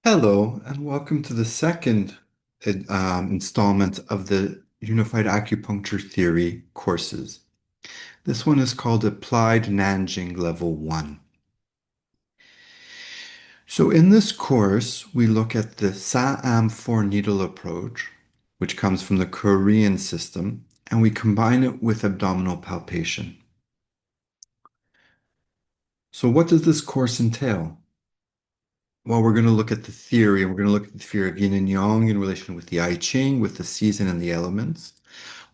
Hello, and welcome to the second installment of the Unified Acupuncture Theory courses. This one is called Applied Nan Jing Level 1. So in this course, we look at the Sa'am four-needle approach, which comes from the Korean system, and we combine it with abdominal palpation. So what does this course entail? Well, we're going to look at the theory, and we're going to look at the theory of yin and yang in relation with the I Ching, with the season and the elements.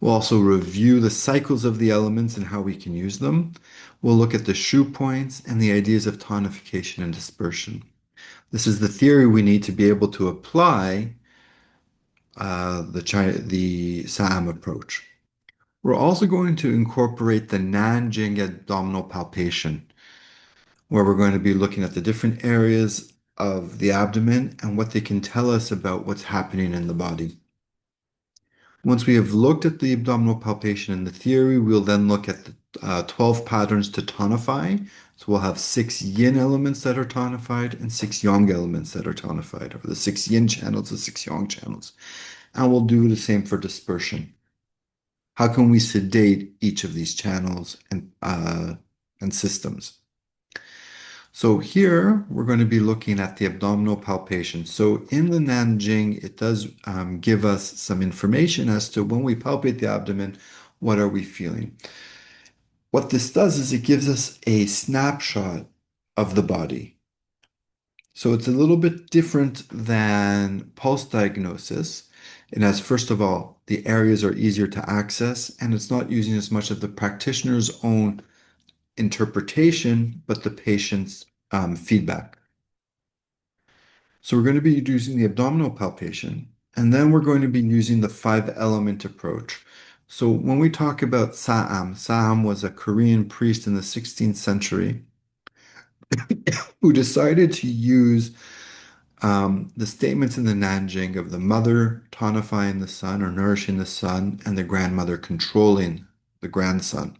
We'll also review the cycles of the elements and how we can use them. We'll look at the Shu points and the ideas of tonification and dispersion. This is the theory we need to be able to apply the Sa'am approach. We're also going to incorporate the Nan Jing abdominal palpation, where we're going to be looking at the different areas of the abdomen and what they can tell us about what's happening in the body. Once we have looked at the abdominal palpation and the theory, we'll then look at the 12 patterns to tonify. So we'll have 6 yin elements that are tonified and 6 yang elements that are tonified, or the 6 yin channels, the 6 yang channels. And we'll do the same for dispersion. How can we sedate each of these channels and systems? So here we're going to be looking at the abdominal palpation. So in the Nanjing, it does give us some information as to when we palpate the abdomen, what are we feeling? What this does is it gives us a snapshot of the body. So it's a little bit different than pulse diagnosis. It has, first of all, the areas are easier to access, and it's not using as much of the practitioner's own interpretation, but the patient's feedback. So we're going to be using the abdominal palpation, and then we're going to be using the 5 element approach. So when we talk about Sa'am, Sa'am was a Korean priest in the 16th century who decided to use the statements in the Nanjing of the mother tonifying the son or nourishing the son, and the grandmother controlling the grandson.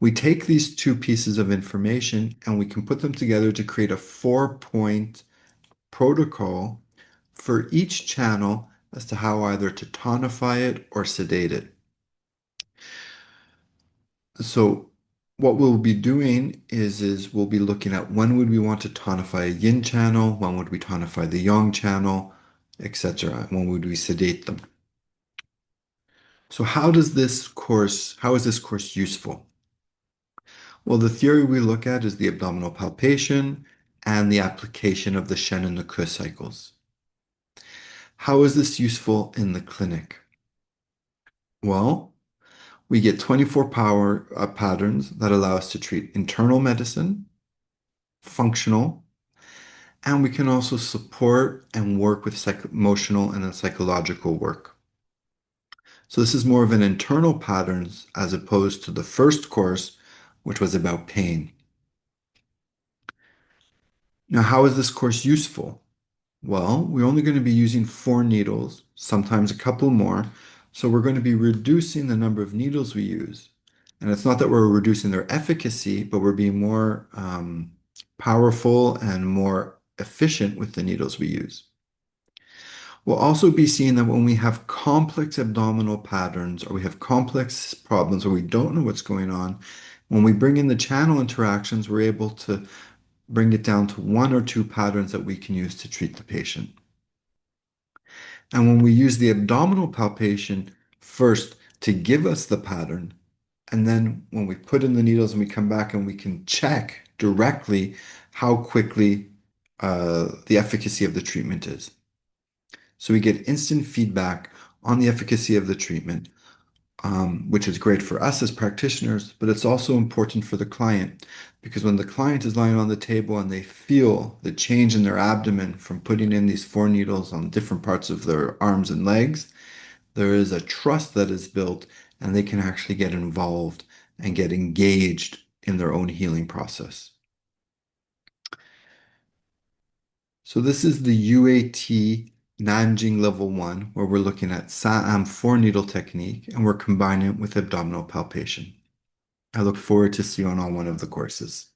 We take these two pieces of information and we can put them together to create a 4-point protocol for each channel as to how either to tonify it or sedate it. So what we'll be doing is we'll be looking at when would we want to tonify a yin channel, when would we tonify the yang channel, etc. When would we sedate them? So how is this course useful? Well, the theory we look at is the abdominal palpation and the application of the Shen and the Ke cycles. How is this useful in the clinic? Well, we get 24 power patterns that allow us to treat internal medicine, functional, and we can also support and work with emotional and then psychological work. So this is more of an internal patterns as opposed to the first course, which was about pain. Now, how is this course useful? Well, we're only going to be using 4 needles, sometimes a couple more. So we're going to be reducing the number of needles we use. And it's not that we're reducing their efficacy, but we're being more powerful and more efficient with the needles we use. We'll also be seeing that when we have complex abdominal patterns or we have complex problems where we don't know what's going on, when we bring in the channel interactions, we're able to bring it down to 1 or 2 patterns that we can use to treat the patient. And when we use the abdominal palpation first to give us the pattern, and then when we put in the needles and we come back and we can check directly how quickly the efficacy of the treatment is. So we get instant feedback on the efficacy of the treatment, which is great for us as practitioners, but it's also important for the client because when the client is lying on the table and they feel the change in their abdomen from putting in these 4 needles on different parts of their arms and legs, there is a trust that is built and they can actually get involved and get engaged in their own healing process. So this is the UAT Nanjing Level 1, where we're looking at Sa'am 4-needle technique, and we're combining it with abdominal palpation. I look forward to seeing you on all one of the courses.